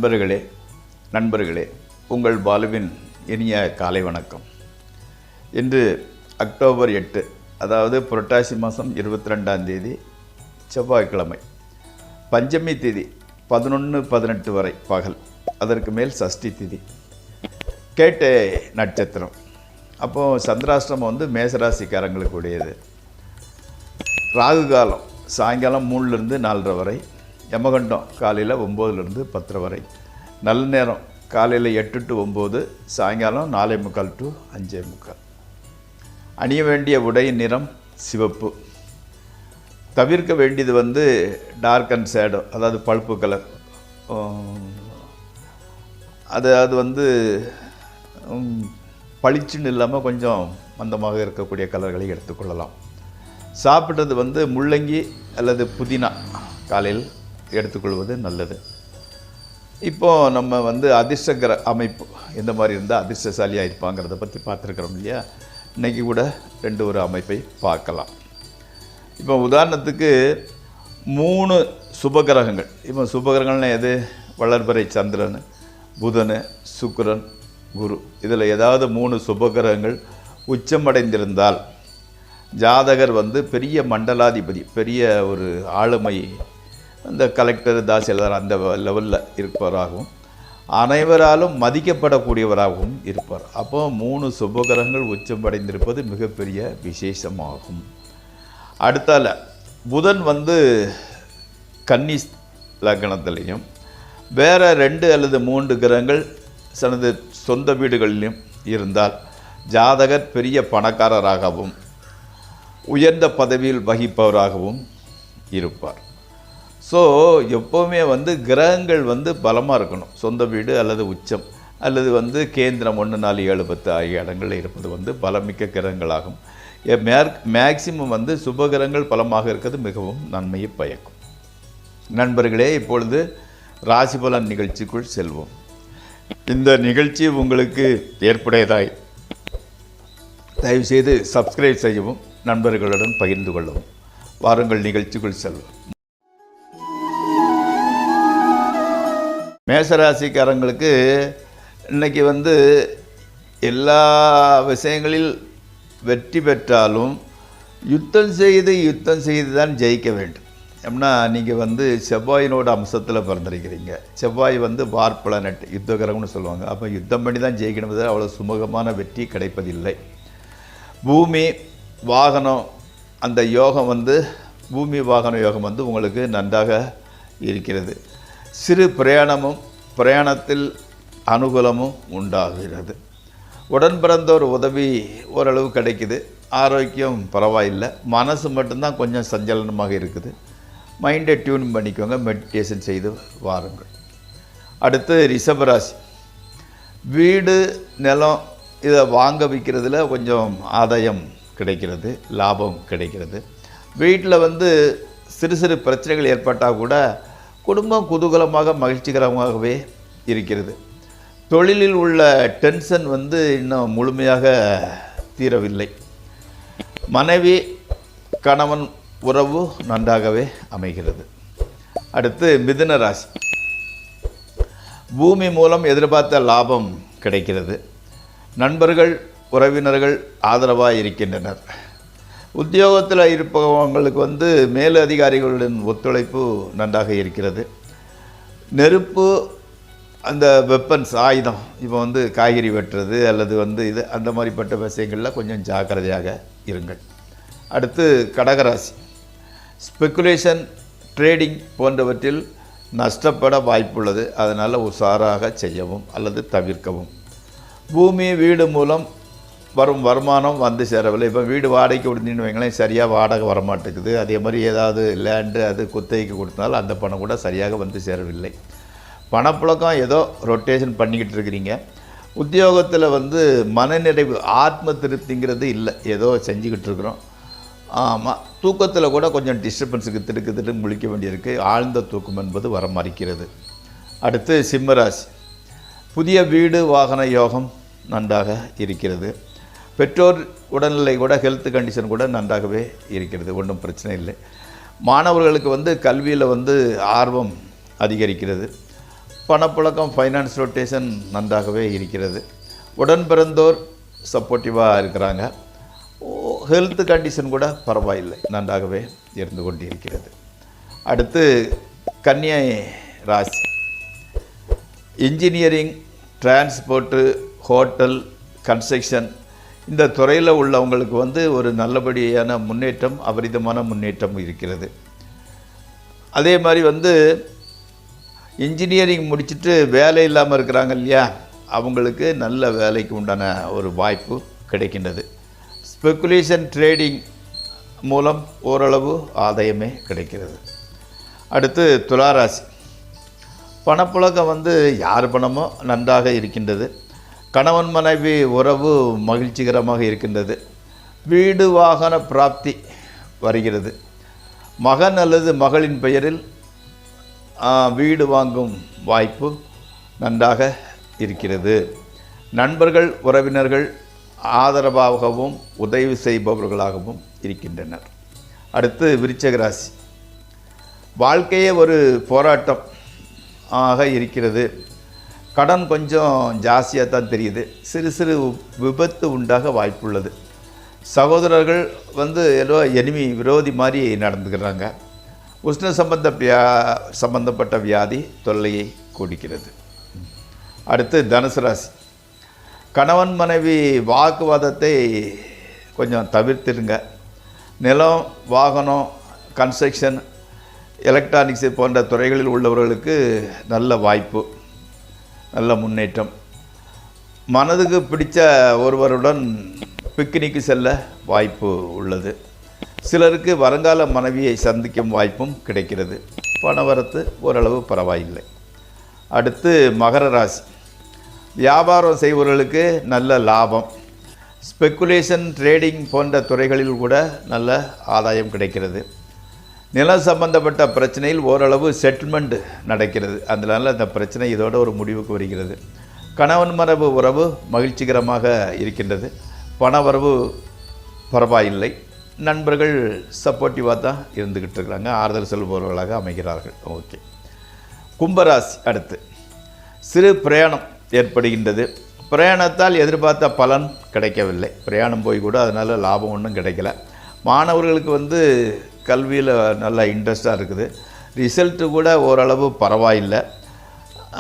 நண்பர்களே உங்கள் பாலுவின் இனிய காலை வணக்கம். இன்று அக்டோபர் 8, அதாவது புரட்டாசி மாதம் 22ஆம் தேதி செவ்வாய்க்கிழமை. பஞ்சமி திதி 11-18 வரை பகல், அதற்கு மேல் சஷ்டி திதி. கேட்டே நட்சத்திரம். அப்போது சந்திராஷ்டிரமம் வந்து மேசராசிக்காரங்களுக்கு உடையது. ராகு காலம் சாயங்காலம் 3லேருந்து 4:30 வரை. யமகண்டம் காலையில் 9லேருந்து 10 வரை. நல்ல நேரம் காலையில் 8 to 9, சாயங்காலம் 4:45 to 5:45. அணிய வேண்டிய உடை நிறம் சிவப்பு. தவிர்க்க வேண்டியது வந்து டார்க் அண்ட் ஷேடோ, அதாவது பழுப்பு கலர். அது வந்து பளிச்சுன்னு இல்லாமல் கொஞ்சம் மந்தமாக இருக்கக்கூடிய கலர்களை எடுத்துக்கொள்ளலாம். சாப்பிட்றது வந்து முள்ளங்கி அல்லது புதினா காலையில் எடுத்துக்கொள்வது நல்லது. இப்போது நம்ம வந்து அதிர்ஷ்டகர அமைப்பு எந்த மாதிரி இருந்தால் அதிர்ஷ்டசாலியாக இருப்பாங்கிறத பற்றி பார்த்துருக்குறோம் இல்லையா. இன்றைக்கி கூட ஒரு அமைப்பை பார்க்கலாம். இப்போ உதாரணத்துக்கு 3 சுபகிரகங்கள். இப்போ சுபகிரகங்கள்னால் எது? வளர்பிறை சந்திரன், புதன், சுக்கிரன், குரு. இதில் ஏதாவது 3 சுபகிரகங்கள் உச்சமடைந்திருந்தால் ஜாதகர் வந்து பெரிய மண்டலாதிபதி, பெரிய ஒரு ஆளுமை, அந்த கலெக்டர், தாசில்தார் அந்த லெவலில் இருப்பவராகவும் அனைவராலும் மதிக்கப்படக்கூடியவராகவும் இருப்பார். அப்போ 3 சுபகிரகங்கள் உச்சமடைந்திருப்பது மிகப்பெரிய விசேஷமாகும். அடுத்தால புதன் வந்து கன்னி லக்னத்திலையும் வேறு 2 அல்லது 3 கிரகங்கள் தனது சொந்த வீடுகளிலும் இருந்தால் ஜாதகர் பெரிய பணக்காரராகவும் உயர்ந்த பதவியில் வகிப்பவராகவும் இருப்பார். ஸோ எப்போவுமே வந்து கிரகங்கள் வந்து பலமாக இருக்கணும். சொந்த வீடு அல்லது உச்சம் அல்லது வந்து கேந்திரம் 1, 4, 7, 10 ஆகிய இடங்களில் இருப்பது வந்து பலமிக்க கிரகங்களாகும். மேக்சிமம் வந்து சுபகிரகங்கள் பலமாக இருக்கிறது மிகவும் நன்மையை பயக்கும். நண்பர்களே, இப்பொழுது ராசி பலன் நிகழ்ச்சிக்குள் செல்வோம். இந்த நிகழ்ச்சி உங்களுக்கு ஏற்புடையதாய் தயவுசெய்து சப்ஸ்கிரைப் செய்யவும், நண்பர்களுடன் பகிர்ந்து கொள்ளவும். வாருங்கள் நிகழ்ச்சிக்குள் செல்வோம். மேசராசிக்காரங்களுக்கு இன்றைக்கி வந்து எல்லா விஷயங்களில் வெற்றி பெற்றாலும் யுத்தம் செய்து தான் ஜெயிக்க வேண்டும். எப்படின்னா, நீங்கள் வந்து செவ்வாயினோட அம்சத்தில் பிறந்திருக்கிறீங்க. செவ்வாய் வந்து வார் பிளானட், யுத்த கிரகம்னு சொல்லுவாங்க. அப்போ யுத்தம் பண்ணி தான் ஜெயிக்கணும். அவ்வளோ சுமூகமான வெற்றி கிடைப்பதில்லை. பூமி வாகனம் அந்த யோகம் வந்து பூமி வாகன யோகம் வந்து உங்களுக்கு நன்றாக இருக்கிறது. சிறு பிரயாணத்தில் அனுகூலமும் உண்டாகிறது. உடன் பிறந்தோர் உதவி ஓரளவு கிடைக்குது. ஆரோக்கியம் பரவாயில்லை. மனசு மட்டும்தான் கொஞ்சம் சஞ்சலனமாக இருக்குது. மைண்டை டியூன் பண்ணிக்கோங்க, மெடிடேஷன் செய்து வாருங்கள். அடுத்து ரிஷபராசி. வீடு நிலம் இதை வாங்க விற்கிறதுல கொஞ்சம் ஆதாயம் கிடைக்கிறது, லாபம் கிடைக்கிறது. வீட்டில் வந்து சிறு பிரச்சனைகள் ஏற்பட்டால் கூட குடும்பம் குதூகலமாக மகிழ்ச்சிகரமாகவே இருக்கிறது. தொழிலில் உள்ள டென்ஷன் வந்து இன்னும் முழுமையாக தீரவில்லை. மனைவி கணவன் உறவு நன்றாகவே அமைகிறது. அடுத்து மிதுன ராசி. பூமி மூலம் எதிர்பார்த்த லாபம் கிடைக்கிறது. நண்பர்கள் உறவினர்கள் ஆதரவாக இருக்கின்றனர். உத்தியோகத்தில் இருப்பவங்களுக்கு வந்து மேல் அதிகாரிகளுடன் ஒத்துழைப்பு நன்றாக இருக்கிறது. நெருப்பு அந்த வெப்பன்ஸ் ஆயுதம், இப்போ வந்து காய்கறி வெட்டுறது அல்லது வந்து இது அந்த மாதிரிப்பட்ட விஷயங்களில் கொஞ்சம் ஜாக்கிரதையாக இருங்கள். அடுத்து கடகராசி. ஸ்பெக்குலேஷன், ட்ரேடிங் போன்றவற்றில் நஷ்டப்பட வாய்ப்புள்ளது. அதனால் உஷாராக செய்யவும் அல்லது தவிர்க்கவும். பூமி வீடு மூலம் வரும் வருமானம் வந்து சேரவில்லை. இப்போ வீடு வாடகைக்கு கொடுத்தீங்கன்னு வைங்களேன், சரியாக வாடகை வரமாட்டேங்குது. அதே மாதிரி ஏதாவது லேண்டு அது குத்தகைக்கு கொடுத்தாலும் அந்த பணம் கூட சரியாக வந்து சேரவில்லை. பணப்புழக்கம் ஏதோ ரொட்டேஷன் பண்ணிக்கிட்டு இருக்கிறீங்க. உத்தியோகத்தில் வந்து மனநிறைவு, ஆத்ம திருப்திங்கிறது இல்லை. ஏதோ செஞ்சுக்கிட்டு இருக்கிறோம். ஆமாம், தூக்கத்தில் கூட கொஞ்சம் டிஸ்டர்பன்ஸுக்கு திடுக்கு முழிக்க வேண்டியிருக்கு. ஆழ்ந்த தூக்கம் என்பது வர மறுக்கிறது. அடுத்து சிம்மராசி. புதிய வீடு வாகன யோகம் நன்றாக இருக்கிறது. பெற்றோர் உடல்நிலை கூட, ஹெல்த் கண்டிஷன் கூட நன்றாகவே இருக்கிறது. ஒன்றும் பிரச்சனை இல்லை. மாணவர்களுக்கு வந்து கல்வியில் வந்து ஆர்வம் அதிகரிக்கிறது. பணப்புழக்கம், ஃபைனான்ஸ் ரொட்டேஷன் நன்றாகவே இருக்கிறது. உடன் பிறந்தோர் சப்போர்ட்டிவாக இருக்கிறாங்க. ஹெல்த் கண்டிஷன் கூட பரவாயில்லை, நன்றாகவே இருந்து கொண்டு இருக்கிறது. அடுத்து கன்னியா ராசி. இன்ஜினியரிங், டிரான்ஸ்போர்ட்டு, ஹோட்டல், கன்ஸ்ட்ரக்ஷன் இந்த துறையில் உள்ளவங்களுக்கு வந்து ஒரு நல்லபடியான முன்னேற்றம், அபரிதமான முன்னேற்றம் இருக்கிறது. அதே மாதிரி வந்து இன்ஜினியரிங் முடிச்சுட்டு வேலை இல்லாமல் இருக்கிறாங்க இல்லையா, அவங்களுக்கு நல்ல வேலைக்கு உண்டான ஒரு வாய்ப்பு கிடைக்கின்றது. ஸ்பெக்குலேஷன் ட்ரேடிங் மூலம் ஓரளவு ஆதாயமே கிடைக்கிறது. அடுத்து துளாராசி. பணப்புழக்கம் வந்து யார் பணமோ நன்றாக இருக்கின்றது. கணவன் மனைவி உறவு மகிழ்ச்சிகரமாக இருக்கின்றது. வீடு வாகன பிராப்தி வருகிறது. மகன் அல்லது மகளின் பெயரில் வீடு வாங்கும் வாய்ப்பு நன்றாக இருக்கிறது. நண்பர்கள், உறவினர்கள் ஆதரவாகவும் உதவி செய்பவர்களாகவும் இருக்கின்றனர். அடுத்து விருச்சிக ராசி. வாழ்க்கையே ஒரு போராட்டம் ஆக இருக்கிறது. கடன் கொஞ்சம் ஜாஸ்தியாக தான் தெரியுது. சிறு சிறு விபத்து உண்டாக வாய்ப்புள்ளது. சகோதரர்கள் வந்து ஏதோ விரோதி மாதிரி நடந்துக்கிறாங்க. உஷ்ண சம்பந்தப்பட்ட வியாதி தொல்லையை கொடுக்கிறது. அடுத்து தனுசு ராசி. கணவன் மனைவி வாக்குவாதத்தை கொஞ்சம் தவிர்த்துடுங்க. நிலம், வாகனம், கன்ஸ்ட்ரக்ஷன், எலக்ட்ரானிக்ஸ் போன்ற துறைகளில் உள்ளவர்களுக்கு நல்ல வாய்ப்பு, நல்ல முன்னேற்றம். மனதுக்கு பிடித்த ஒருவருடன் பிக்னிக்கு செல்ல வாய்ப்பு உள்ளது. சிலருக்கு வருங்கால மனைவியை சந்திக்கும் வாய்ப்பும் கிடைக்கிறது. பணவரத்து ஓரளவு பரவாயில்லை. அடுத்து மகர ராசி. வியாபாரம் செய்பவர்களுக்கு நல்ல லாபம். ஸ்பெக்குலேஷன், ட்ரேடிங் போன்ற துறைகளில் கூட நல்ல ஆதாயம் கிடைக்கிறது. நிலம் சம்பந்தப்பட்ட பிரச்சனையில் ஓரளவு செட்டில்மெண்ட் நடக்கிறது. அதனால் அந்த பிரச்சனை இதோட ஒரு முடிவுக்கு வருகிறது. கணவன் மனைவி உறவு மகிழ்ச்சிகரமாக இருக்கின்றது. பணவரவு பரவாயில்லை. நண்பர்கள் சப்போர்ட்டிவாக தான் இருந்துக்கிட்டு இருக்கிறாங்க. ஆறுதல் செல்பவர்களாக அமைகிறார்கள். ஓகே. கும்பராசி. அடுத்து சிறு பிரயாணம் ஏற்படுகின்றது. பிரயாணத்தால் எதிர்பார்த்த பலன் கிடைக்கவில்லை. பிரயாணம் போய் கூட அதனால் லாபம் ஒன்றும் கிடைக்கல. மாணவர்களுக்கு வந்து கல்வியில் நல்லா இன்ட்ரெஸ்டாக இருக்குது. ரிசல்ட்டு கூட ஓரளவு பரவாயில்லை.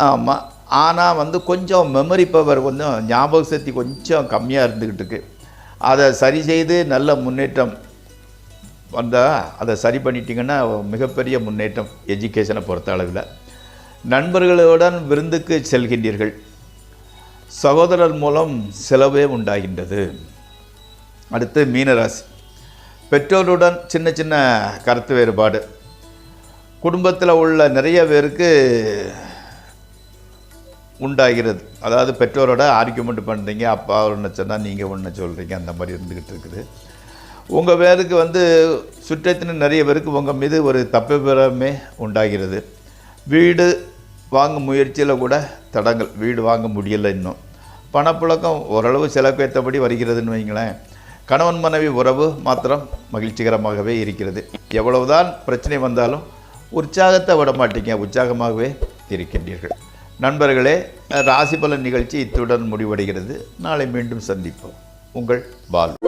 ஆமாம். ஆனால் வந்து கொஞ்சம் மெமரி பவர், கொஞ்சம் ஞாபக சக்தி கொஞ்சம் கம்மியாக இருந்துக்கிட்டு இருக்கு. அதை சரி செய்து நல்ல முன்னேற்றம் வந்தால் அதை சரி பண்ணிட்டீங்கன்னா மிகப்பெரிய முன்னேற்றம் எஜுகேஷனை பொறுத்த அளவில். நண்பர்களுடன் விருந்துக்கு செல்கின்றீர்கள். சகோதரர் மூலம் செலவே உண்டாகின்றது. அடுத்து மீனராசி. பெற்றோருடன் சின்ன சின்ன கருத்து வேறுபாடு. குடும்பத்தில் உள்ள நிறைய பேருக்கு உண்டாகிறது. அதாவது பெற்றோரோட ஆர்கியூமெண்ட் பண்ணுறீங்க. அப்பா ஒன்று சொன்னால் நீங்கள் ஒன்று சொல்கிறீங்க. அந்த மாதிரி இருந்துக்கிட்டு இருக்குது. உங்கள் பேருக்கு வந்து சுற்றத்தின் நிறைய பேருக்கு உங்கள் மீது ஒரு தப்புமே உண்டாகிறது. வீடு வாங்கும் முயற்சியில் கூட தடங்கள். வீடு வாங்க முடியலை இன்னும். பணப்புழக்கம் ஓரளவு செலவுக்கேற்றபடி வருகிறதுன்னு வைங்களேன். கணவன் மனைவி உறவு மாத்திரம் மகிழ்ச்சிகரமாகவே இருக்கிறது. எவ்வளவுதான் பிரச்சனை வந்தாலும் உற்சாகத்தை விட மாட்டீங்க. உற்சாகமாகவே இருக்கின்றீர்கள். நண்பர்களே, ராசி பலன் நிகழ்ச்சி இத்துடன் முடிவடைகிறது. நாளை மீண்டும் சந்திப்போம். உங்கள் பாலு.